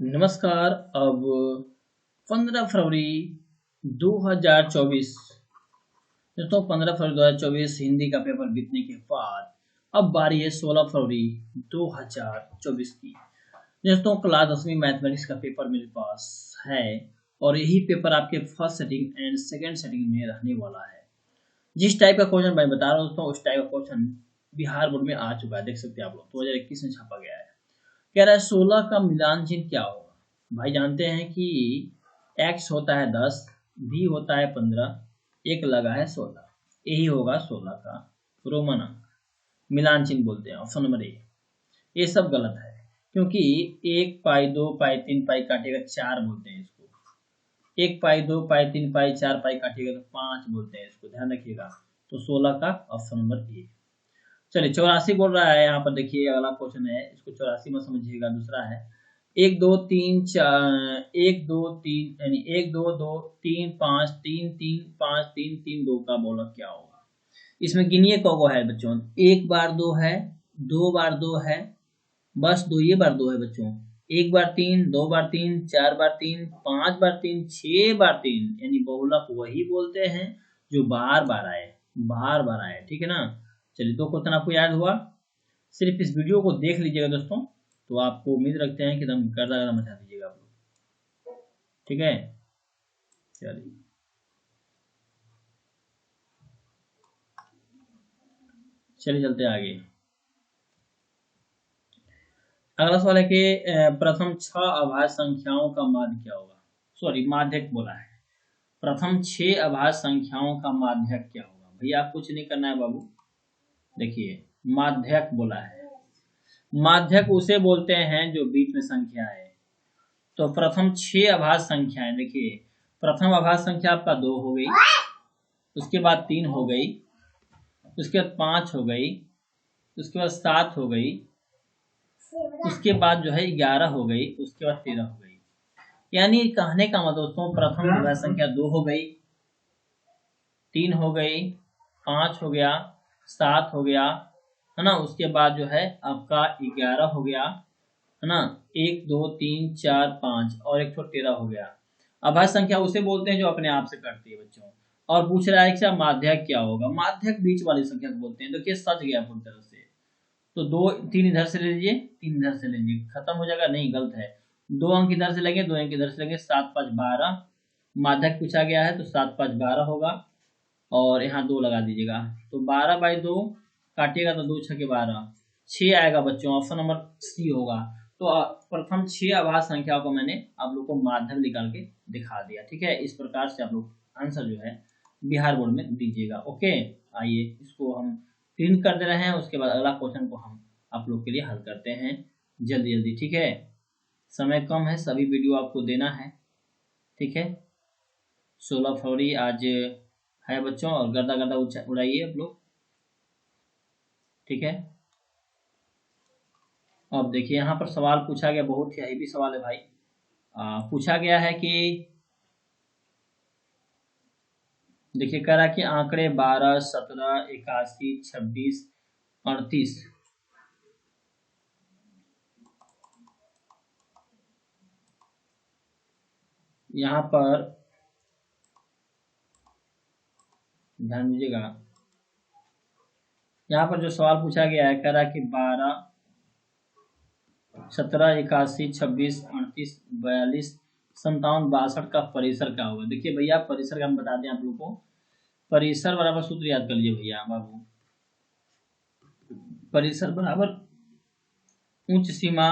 नमस्कार। अब 15 फरवरी 2024 दोस्तों, 15 फरवरी 2024 हिंदी का पेपर बीतने के बाद अब बारी है 16 फरवरी 2024 की। दोस्तों, क्लास 10वीं मैथमेटिक्स का पेपर मेरे पास है और यही पेपर आपके first setting and second setting में रहने वाला है। जिस टाइप का क्वेश्चन मैं बता रहा हूँ दोस्तों, उस टाइप का क्वेश्चन बिहार बोर्ड में आ चुका है। देख सकते हैं आप लोग, 2021 में छापा गया है। कह रहा है 16 का मिलान चिन्ह क्या होगा। भाई जानते हैं कि x होता है 10, b होता है 15, एक लगा है 16, यही होगा 16 का रोमन अंक। मिलान चिन्ह बोलते हैं ऑप्शन नंबर ए। ये सब गलत है क्योंकि 1 पाई 2 पाई 3 पाई काटेगा 4 बोलते हैं इसको। 1 पाई 2 पाई 3 पाई 4 पाई काटेगा तो 5 बोलते हैं इसको, ध्यान रखिएगा। तो 16 का ऑप्शन नंबर ए। चलिए 84 बोल रहा है यहाँ पर, देखिए अगला क्वेश्चन है, इसको 84 में समझिएगा। दूसरा है 1 2 3 4 1 2 3 यानी 1 2 2 3 5 3 3 5 3 3 2 का बोलक क्या होगा। इसमें गिनिए कौगो है बच्चों। 1 बार 2 है, 2 बार 2 है, बस 2 ये बार 2 है बच्चों। 1 बार 3, 2 बार 3, 4 बार 3, 5 बार 3, 6 बार 3, यानी बहुलक वही बोलते हैं जो बार बार आए, बार बार आए। ठीक है ना। चलिए, 2 क्वेश्चन आपको याद हुआ। सिर्फ इस वीडियो को देख लीजिएगा दोस्तों, तो आपको उम्मीद रखते हैं कि एकदम गर्दा गर्दा मचा दीजिएगा आप लोग। ठीक है, चलिए चलते आगे। अगला सवाल है कि प्रथम 6 अभाज्य संख्याओं का माध्य क्या होगा। सॉरी, माध्यक बोला है। प्रथम 6 अभाज्य संख्याओं का माध्यक क्या होगा। भैया कुछ नहीं करना है बाबू, देखिए माध्यक बोला है। माध्यक उसे बोलते हैं जो बीच में संख्या है। तो प्रथम 6 अभाज्य संख्याएं, देखिए प्रथम अभाज्य संख्या आपका 2 हो गई, उसके बाद 3 हो गई, उसके बाद 5 हो गई, उसके बाद 7 हो गई, उसके बाद जो है 11 हो गई, उसके बाद 13 हो गई। यानी कहने का मतलब दोस्तों, प्रथम अभाज्य संख्या 2 हो गई, 3 हो गई, 5 हो गया, 7 हो गया, है ना। उसके बाद जो है आपका 11 हो गया, है ना। 1 2 3 4 5 और एक तो 13 हो गया। अभाज्य संख्या उसे बोलते हैं जो अपने आप से कटती है बच्चों। और पूछ रहा है कि माध्यक क्या होगा। माध्यक बीच वाली संख्या को बोलते हैं। देखिए सच गया पूरी तरह से। तो 2 3 इधर से ले लीजिए, 3 इधर से ले लीजिए, खत्म हो जाएगा। नहीं, गलत है। 2 अंक इधर से लेंगे, 2 अंक इधर से लेंगे, 7 5 12। माध्यक पूछा गया है तो 7 5 12 होगा और यहाँ 2 लगा दीजिएगा। तो 12/2 काटिएगा तो 2 6 12, 6 आएगा बच्चों। ऑप्शन नंबर सी होगा। तो प्रथम 6 अभाज्य संख्याओं को मैंने आप लोग को माध्यक निकाल के दिखा दिया। ठीक है, इस प्रकार से आप लोग आंसर जो है बिहार बोर्ड में दीजिएगा। ओके, आइए इसको हम प्रिंट कर दे रहे हैं। उसके बाद अगला क्वेश्चन को हम आप लोग के लिए हल करते हैं जल्दी जल्दी। ठीक है, समय कम है, सभी वीडियो आपको देना है। ठीक है, 16 फरवरी आज है बच्चों, और गर्दा गर्दा उड़ाइए आप लोग। ठीक है, अब देखिए यहाँ पर सवाल पूछा गया, बहुत ही हैवी सवाल है भाई। पूछा गया है कि देखिए, कह रहा कि आंकड़े 12 17 81 26 38 यहाँ पर ध्यान दीजिएगा। यहाँ पर जो सवाल पूछा गया है, कह रहा कि 12 17 81 26 38 42 57 62 का परिसर क्या होगा। देखिए भैया, परिसर का हम बता दें आप लोग को। परिसर बराबर सूत्र याद कर लीजिए भैया बाबू। परिसर बराबर उच्च सीमा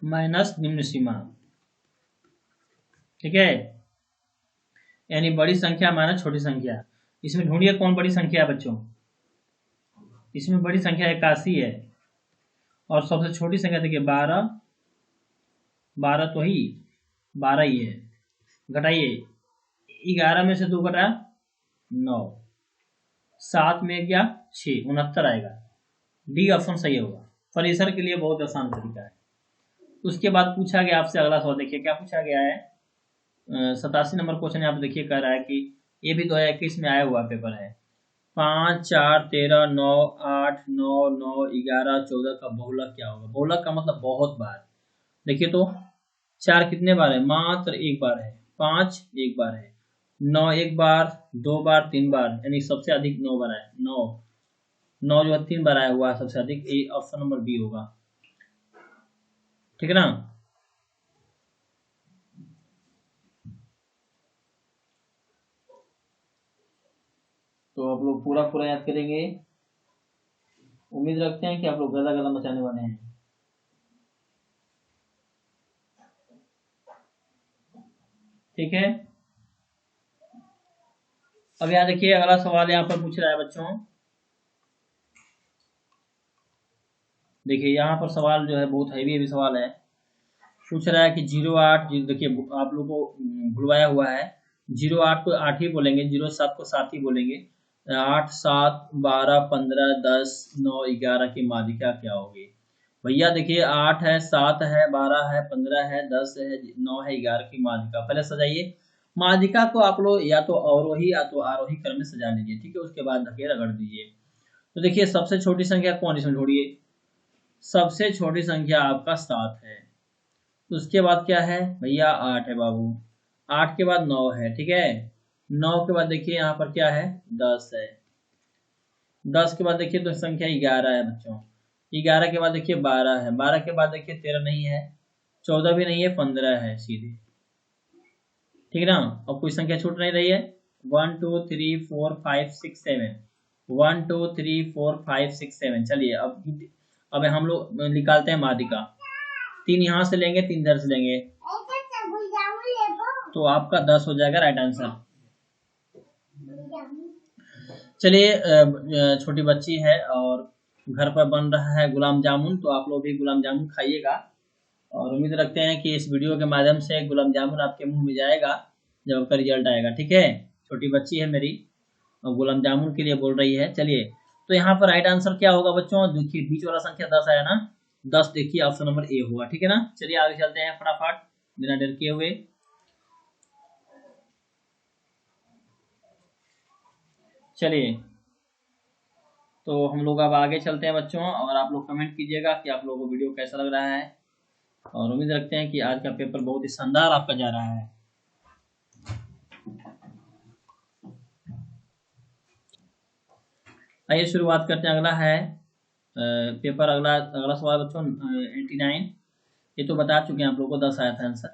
माइनस निम्न सीमा। ठीक है, यानी बड़ी संख्या माइनस छोटी संख्या। इसमें ढूंढिए कौन बड़ी संख्या है बच्चों। इसमें बड़ी संख्या 81 है और सबसे छोटी संख्या देखिए 12। 12 तो ही 12 ही है। घटाइए, 11 में से 2 घटा 9, 7 में गया 6, 69 आएगा। डी ऑप्शन सही होगा। परिसर के लिए बहुत आसान तरीका है। उसके बाद पूछा गया आपसे अगला सवाल, देखिए क्या पूछा गया है। 87 नंबर क्वेश्चन यहाँ पे देखिए, कह रहा है कि ये भी 2021 में आया हुआ पेपर है। 5 4 13 9 8 9 9 11 14 का बहुलक क्या होगा। बहुलक का मतलब बहुत बार, देखिए तो 4 कितने बार है, मात्र एक बार है। 5 एक बार है। 9 एक बार, 2 बार, 3 बार, यानी सबसे अधिक 9 बार है। 9 9 जो है 3 बार आया हुआ है सबसे अधिक, ए ऑप्शन नंबर बी होगा। ठीक है ना। तो आप लोग पूरा पूरा याद करेंगे। उम्मीद रखते हैं कि आप लोग गला गला मचाने वाले हैं। ठीक है। अब यहाँ देखिए अगला सवाल यहाँ पर पूछ रहा है बच्चों। देखिए यहाँ पर सवाल जो है बहुत हैवी सवाल है। पूछ रहा है कि 08, देखिए आप लोग को भुलवाया हुआ है। 08 को 8 ही बोलेंगे, 07 को 7 ही बोलेंगे। 8, 7, 12, 15, 10, 9, 11 की माध्यिका क्या होगी? भैया देखिए 8 है, 7 है, 12 है, 15 है, 10 है, 9 है, 11 की माध्यिका। पहले सजाइए माध्यिका को। आप लोग या तो अवरोही या तो आरोही क्रम में सजा लीजिए। ठीक है, उसके बाद धकेल रगड़ दीजिए। तो देखिए सबसे छोटी संख्या कौन, इसमें ढूंढिए। सबसे छोटी संख्या आपका 7 है। उसके बाद क्या है भैया, 8 है बाबू। 8 के बाद 9 है। ठीक है, 9 के बाद देखिए यहाँ पर क्या है, 10 है। 10 के बाद देखिए तो संख्या 11 है बच्चों। 11 के बाद देखिए 12 है। 12 के बाद देखिए 13 नहीं है, 14 भी नहीं है, 15 है सीधे। ठीक है ना। अब कोई संख्या छूट नहीं रही है। 1 2 3 4 5 6 7, 1 2 3 4 5 6 7। चलिए अब हम लोग निकालते हैं माध्यिका। 3 यहाँ से लेंगे, 3 इधर से लेंगे, तो आपका 10 हो जाएगा राइट आंसर। चलिए छोटी बच्ची है और घर पर बन रहा है गुलाब जामुन, तो आप लोग भी गुलाब जामुन खाइएगा। और उम्मीद रखते हैं कि इस वीडियो के माध्यम से गुलाब जामुन आपके मुंह में जाएगा जब आपका रिजल्ट आएगा। ठीक है, छोटी बच्ची है मेरी और गुलाब जामुन के लिए बोल रही है। चलिए तो यहाँ पर राइट आंसर क्या होगा बच्चों, देखिए बीच वाला संख्या 10 आया ना, 10 देखिए ऑप्शन नंबर ए हुआ। ठीक है ना। चलिए आगे चलते हैं फटाफट बिना डर किए हुए। चलिए तो हम लोग अब आगे चलते हैं बच्चों, और आप लोग कमेंट कीजिएगा कि आप लोगों को वीडियो कैसा लग रहा है। और उम्मीद रखते हैं कि आज का पेपर बहुत ही शानदार आपका जा रहा है। आइए शुरुआत करते हैं। अगला है पेपर, अगला अगला सवाल बच्चों 89। ये तो बता चुके हैं आप लोगों को, 10 आया था आंसर।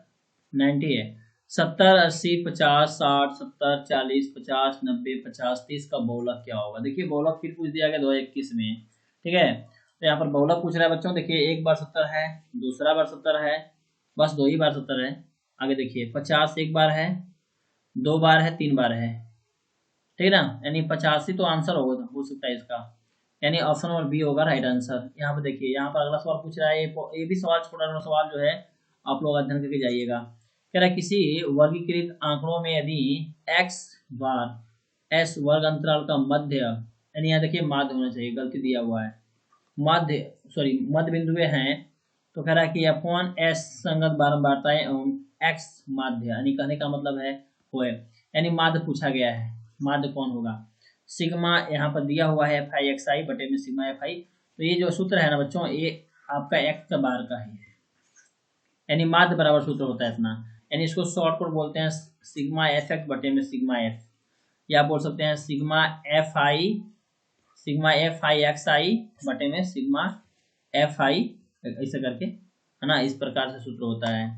90 है। 70, 80, 50, 60, 70, 40, 50, 90, 50, 30 का बहुलक क्या होगा? देखिए बहुलक फिर पूछ दिया गया 2021 में। ठीक है, तो यहाँ पर बहुलक पूछ रहा है बच्चों। देखिए एक बार 70 है, दूसरा बार 70 है, बस 2 ही बार 70 है। आगे देखिए 50 एक बार है, 2 बार है, 3 बार है। ठीक है ना, यानी 85 तो आंसर हो सकता है इसका, यानी ऑप्शन नंबर बी होगा राइट आंसर। यहाँ पर देखिए, यहाँ पर अगला सवाल पूछ रहा है, ये भी सवाल छोटा सा सवाल जो है आप लोग अध्ययन करके जाइएगा। कह रहा है किसी वर्गीकृत आंकड़ों में यदि x बार s वर्ग अंतराल का मध्य, यानी यहाँ देखिए माध्य होना चाहिए, गलती दिया हुआ है, मध्य सॉरी मध्य बिंदुएं हैं, तो कह रहा है कि अपॉन s संगत बारंबारताएं एवं x माध्य, यानी कहने का मतलब है होए, यानी माध्य पूछा गया है। माध्य कौन होगा? सिग्मा यहाँ पर दिया हुआ है एफ आई एक्स आई बटे में सिग्मा एफ आई। तो ये जो सूत्र है ना बच्चों, ये आपका एक्स का बार का ही है, यानी माध्य बराबर सूत्र होता है इतना। यानी इसको शॉर्ट कोड बोलते हैं सिग्मा एफ एक्स बटे में सिग्मा एफ, या बोल सकते हैं सिग्मा एफ आई एक्स आई बटे में सिग्मा एफ आई, ऐसे करके है ना, इस प्रकार से सूत्र होता है।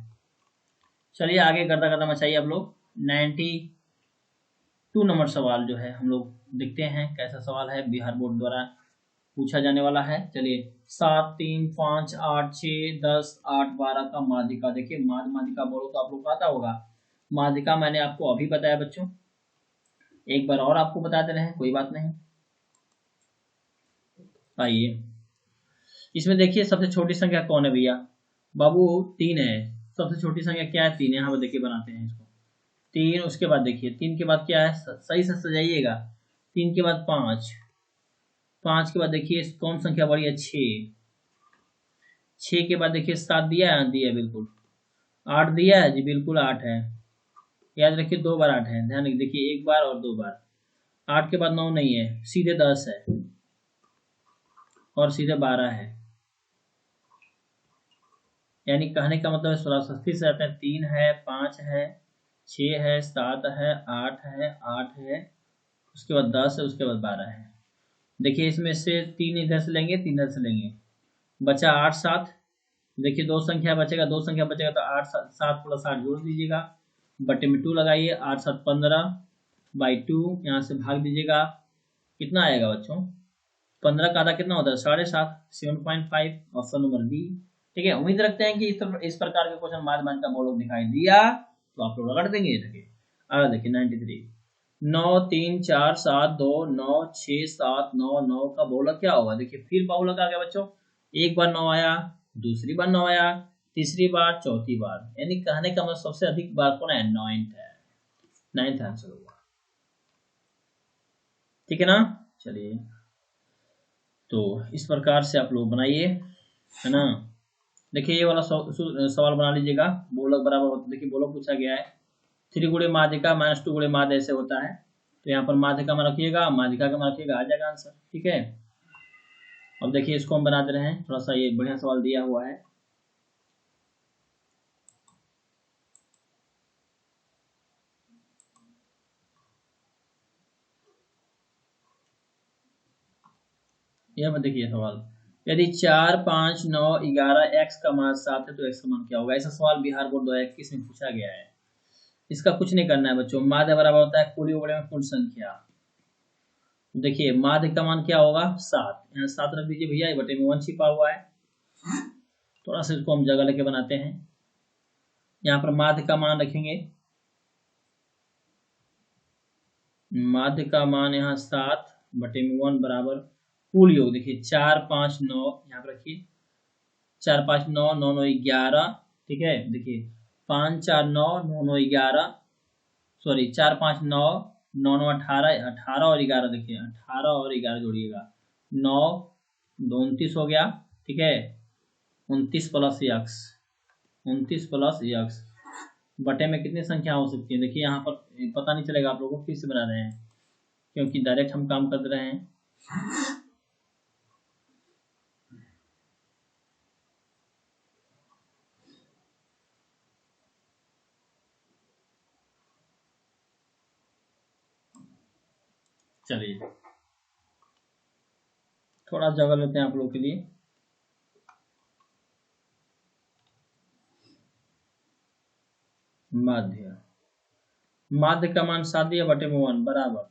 चलिए आगे गर्दा गर्दा मचाइए आप लोग। 92 नंबर सवाल जो है हम लोग देखते हैं कैसा सवाल है, बिहार बोर्ड द्वारा पूछा जाने वाला है। चलिए 7, 3, 5, 8, 6, 10, 8, 12 का माध्यिका। देखिए माध्यिका बोलो तो आप लोग को आता होगा। माध्यिका मैंने आपको अभी बताया बच्चों, एक बार और आपको बता दे रहे हैं, कोई बात नहीं। आइए इसमें देखिए सबसे छोटी संख्या कौन है भैया? बाबू 3 है। सबसे छोटी संख्या क्या है? 3 है। यहाँ पर देखिए बनाते हैं इसको 3। उसके बाद देखिए 3 के बाद क्या है, सही से सजाइएगा। 3 के बाद 5, 5 के बाद देखिए कौन संख्या बड़ी है? 6, 6 के बाद देखिए 7 दिया है, दिया है बिल्कुल। 8 दिया है जी, बिल्कुल 8 है। याद रखिए 2 बार 8 है, ध्यान रखिए, देखिए 1 बार और 2 बार। 8 के बाद 9 नहीं है, सीधे 10 है और सीधे 12 है। यानी कहने का मतलब है 16 फिर से आते हैं, 3 है, 5 है, 6 है, 7 है, 8 है, उसके बाद 10 है, उसके बाद 12 है। देखिए इसमें से 3 इधर से लेंगे, 3 इधर से लेंगे, बचा 8 7। देखिए दो संख्या बचेगा, दो संख्या बचेगा तो 8 7 प्लस 8 जोड़ दीजिएगा, बटे में 2 लगाइए, 8 7 15 बाई 2, यहाँ से भाग दीजिएगा, कितना आएगा बच्चों? 15 का आधा कितना होता है? 7.5, 7.5, ऑप्शन नंबर डी। ठीक है, उम्मीद रखते हैं कि इस प्रकार के क्वेश्चन माध्यम का वो लोग दिखाई दिया तो आप लोग रगड़ देंगे। देखिए अगर देखिए 93, 9 3 4 7 2 9 6 7 9 9 का बहुलक क्या होगा? देखिए फिर बहुलक आ गया बच्चों, एक बार 9 आया, दूसरी बार 9 आया, तीसरी बार, चौथी बार, यानी कहने का मतलब सबसे अधिक बार कौन है? 9th है, 9th आंसर होगा। ठीक है ना? चलिए तो इस प्रकार से आप लोग बनाइए, है ना। देखिए ये वाला सवाल बना लीजिएगा, बोलक बराबर होता है। देखिए बोलक पूछा गया है 3 गुणे माध्यिका माइनस 2 गुणे माध्य ऐसे होता है, तो यहाँ पर माध्यिका में रखिएगा, माध्यिका का में रखिएगा, आ जाएगा आंसर। ठीक है, अब देखिए इसको हम बना दे रहे हैं, थोड़ा सा ये बढ़िया सवाल दिया हुआ है। यह देखिए सवाल, यदि 4 5 9 11 x का मान 7 है तो x का मान क्या होगा? ऐसा सवाल बिहार बोर्ड 2021 में पूछा गया है। इसका कुछ नहीं करना है बच्चों, माध्य बराबर होता है कुल योग में कुल संख्या। देखिए माध्य का मान क्या होगा? 7, यहाँ 7 रख दीजिए भैया, ये बटे में 1 छिपा हुआ है। थोड़ा सा इसको हम जगह लेके बनाते हैं, यहाँ पर माध्य का मान रखेंगे, माध्य का मान यहाँ 7 बटे में 1 बराबर कुल योग। देखिए 4 5 9 यहाँ पर रखिए, 4 5 9 9 9 11। ठीक है, देखिए 5 4 9 9 9 11, सॉरी 4 5 9 9 9 18, 18 और 11, देखिए 18 और 11 जोड़िएगा, 9 2 29 हो गया। ठीक है, 29 प्लस एक्स, 29 प्लस एक्स बटे में कितनी संख्या हो सकती है? देखिए यहाँ पर पता नहीं चलेगा, आप लोगों को फिर से बना रहे हैं क्योंकि डायरेक्ट हम काम कर रहे हैं। चलिए थोड़ा जगह लेते हैं आप लोगों के लिए। माध्य, माध्य का मान 7 दिया बटे में 1 बराबर,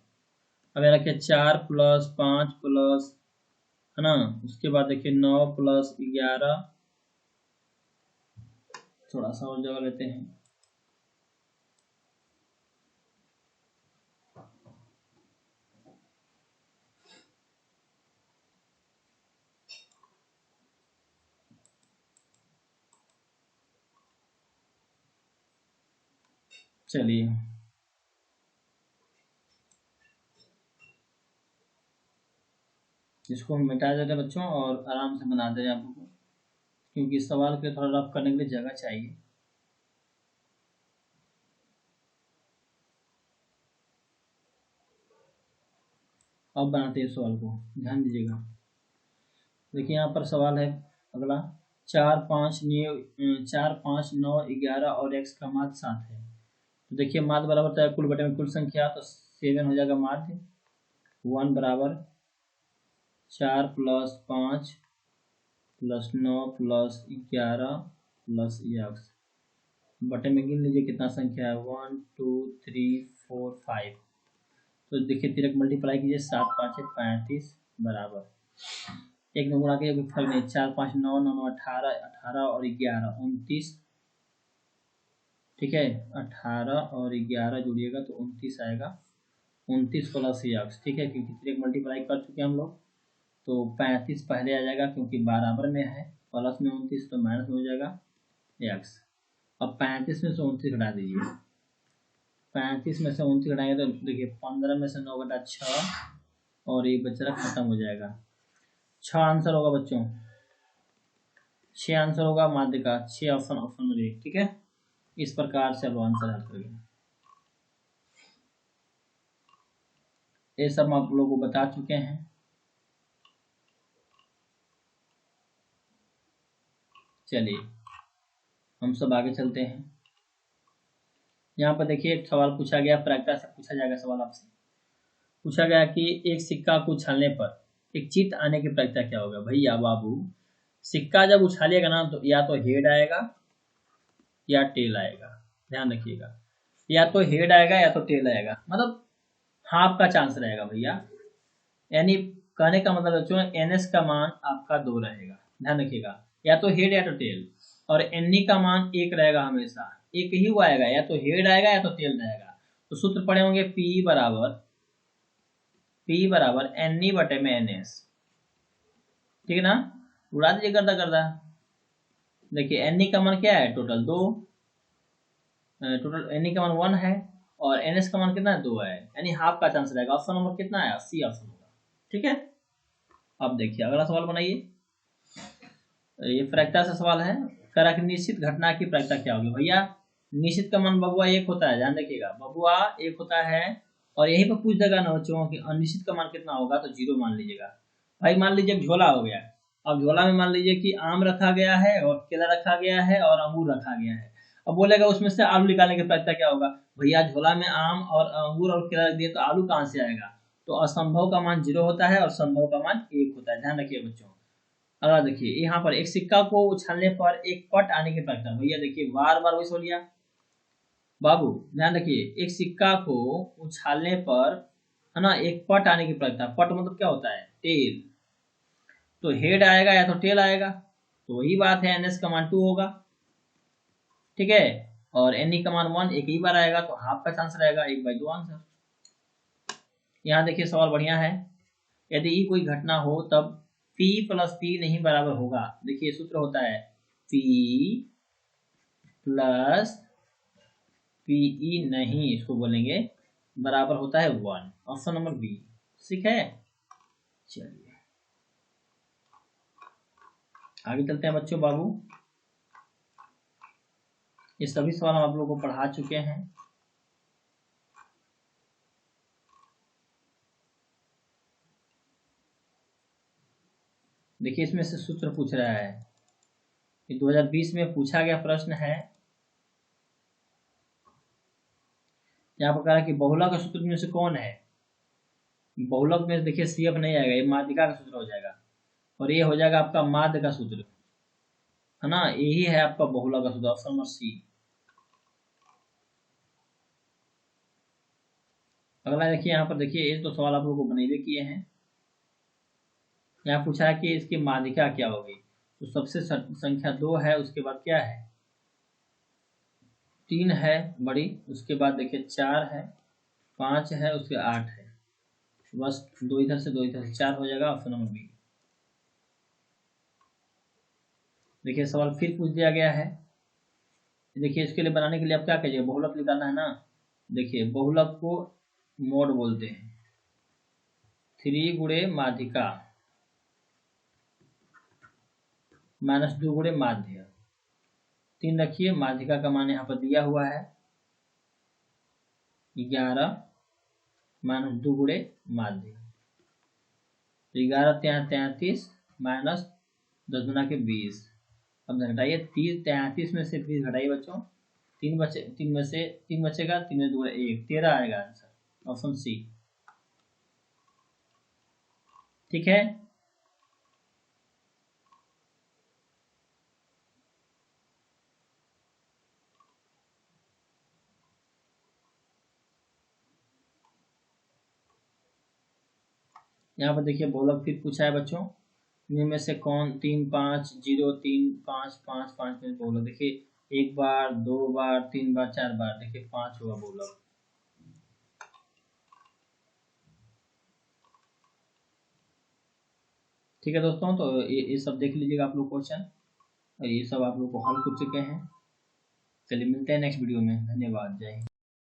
अब यहाँ रखिए 4 प्लस 5 प्लस, है ना, उसके बाद देखिए 9 प्लस 11, थोड़ा सा और जगह लेते हैं। चलिए इसको हम मिटा देते हैं बच्चों और आराम से बना दें आप लोगों को, क्योंकि इस सवाल के थोड़ा रफ करने के लिए जगह चाहिए। अब बनाते हैं इस सवाल को, ध्यान दीजिएगा। देखिए यहाँ पर सवाल है अगला, 4 5 9 11 और x का माध्य 7 है। तो देखिए माध्य बराबर होता है कुल बटे में कुल संख्या, तो 7 हो जाएगा माध्य, 1 बराबर 4 plus 5 plus 9 plus 11 plus x बटे में गिन लीजिए कितना संख्या है, 1 2 3 4 5। तो देखिए तिरक मल्टीप्लाई कीजिए, 7 5 35 बराबर, एक में गुणा के कोई फर्क नहीं, 4 5 9 9 9 18, 18 और 11 29। ठीक है, 18 और 11 जोड़िएगा तो 29 आएगा, 29 प्लस एक्स। ठीक है, क्योंकि तिरक मल्टीप्लाई कर चुके हैं हम लोग, तो 35 पहले आ जाएगा क्योंकि बराबर में है, प्लस में 29 तो माइनस में हो जाएगा एक्स। अब 35 में से 29 हटा दीजिए, 35 में से 29 हटाएंगे तो देखिए 15 में से 9 घटा 6 और ये बच्चा खत्म हो जाएगा। 6 आंसर होगा बच्चों, 6 आंसर होगा माध्य का, 6 ऑप्शन, ऑप्शन में 1। ठीक है, इस प्रकार से अब आंसर हल करेंगे। ये सब आप लोगों को बता चुके हैं। चलिए हम सब आगे चलते हैं। यहाँ पर देखिए एक सवाल पूछा गया, प्रायिकता से पूछा जाएगा सवाल आपसे। पूछा गया कि एक सिक्का को उछालने पर एक चित्त आने की प्रायिकता क्या होगा। भैया बाबू, सिक्का जब उछालिएगा ना तो या तो हेड आएगा या टेल आएगा, ध्यान रखिएगा। या तो हेड आएगा या तो टेल आएगा, मतलब हाफ का चांस रहेगा भैया। यानी कहने का मतलब बच्चों, एनएस का मान आपका 2 रहेगा, ध्यान रखिएगा। या तो हेड या तो टेल, और एनई का मान 1 रहेगा हमेशा, एक ही वो आएगा, या तो हेड आएगा या तो टेल रहेगा। तो सूत्र पढ़े होंगे पी बराबर एनई बटे में एनएस, ठीक है ना। उड़ा दीजिए करदा करदा। देखिए एनई का मान क्या है, टोटल 2, टोटल एनई का मान 1 है, और एनएस का मान कितना है, 2 है, यानी हाफ का चांस रहेगा। ऑप्शन नंबर कितना है, सी ऑप्शन होगा, ठीक है। अब देखिए अगला सवाल बनाइए। ये प्रायिकता से सवाल है, करा कि निश्चित घटना की प्रायिकता क्या होगी। भैया निश्चित का मान बबुआ 1 होता है, ध्यान रखिएगा, बबुआ 1 होता है। और यहीं पर पूछ देगा ना बच्चों कि अनिश्चित का मान कितना होगा, तो 0 मान लीजिएगा। भाई मान लीजिए झोला हो गया, अब झोला में मान लीजिए कि आम रखा गया है और केला रखा गया है और अंगूर रखा गया है। अब बोलेगा उसमें से आलू निकालने की प्रायिकता क्या होगा। भैया झोला में आम और अंगूर और केला रख दिए तो आलू कहाँ से आएगा। तो असंभव का मान 0 होता है और संभव का मान 1 होता है, ध्यान रखिए बच्चों। अगला देखिए, यहाँ पर एक सिक्का को उछालने पर एक पट आने की प्रायिकता। भैया देखिए बार बार वही बोलिया बाबू, ध्यान रखिए, एक सिक्का को उछालने पर है ना एक पट आने की प्रायिकता। पट मतलब क्या होता है, टेल। तो हेड आएगा या तो टेल आएगा, तो वही बात है, एनएस का मान 2 होगा, ठीक है। और एनई का मान 1 एक ही बार आएगा, तो हाफ का चांस रहेगा, 1/2 आंसर। यहाँ देखिए सवाल बढ़िया है, यदि कोई घटना हो तब P + P नहीं बराबर होगा। देखिए सूत्र होता है P + PE नहीं, इसको बोलेंगे बराबर होता है 1, ऑप्शन नंबर बी, ठीक है। चलिए आगे चलते हैं बच्चों। बाबू ये सभी सवाल हम आप लोगों को पढ़ा चुके हैं। देखिए इसमें से सूत्र पूछ रहा है, 2020 में पूछा गया प्रश्न है। यहाँ पर कहा कि बहुलक का सूत्र में से कौन है। बहुलक में देखिए CF नहीं आएगा, ये माध्यिका का सूत्र हो जाएगा, और ये हो जाएगा आपका माध्य का सूत्र, है ना। यही है आपका बहुलक का सूत्र, ऑप्शन नंबर सी। अगला देखिए, यहाँ पर देखिए ये तो सवाल आप लोगों को बनेबे किए हैं। यहाँ पूछा है कि इसकी माध्यिका क्या होगी। तो सबसे संख्या 2 है, उसके बाद क्या है, 3 है बड़ी, उसके बाद देखिए 4 है, 5 है, उसके 8 है, बस 2 इधर से 2 इधर से 4 हो जाएगा, ऑप्शन नंबर बी। देखिए सवाल फिर पूछ दिया गया है। देखिए इसके लिए बनाने के लिए आप क्या कीजिए, बहुलक निकालना है ना। देखिए बहुलक को मोड बोलते हैं, 3 गुणे माध्यिका -2 गुणे माध्य। 3 रखिए, माध्यिका का मान यहाँ पर दिया हुआ है 11 -2 गुणे माध्य, 11 33 -10 दूना के 20। अब घटाइए 33 में से 20 घटाइए बच्चों, 3 बचेगा, 3 में 2 1, 13 आएगा आंसर, ऑप्शन सी, ठीक है। यहाँ पर देखिए बहुलक फिर पूछा है बच्चों, इनमें से कौन 3 5 0 3 5 5 5 में बहुलक। देखिए 1 बार 2 बार 3 बार 4 बार, देखिए 5 हुआ बहुलक। ठीक है दोस्तों, तो ये सब देख लीजिएगा आप लोग क्वेश्चन, और ये सब आप लोग को हल कर चुके हैं। चलिए मिलते हैं नेक्स्ट वीडियो में, धन्यवाद, जय हिंद।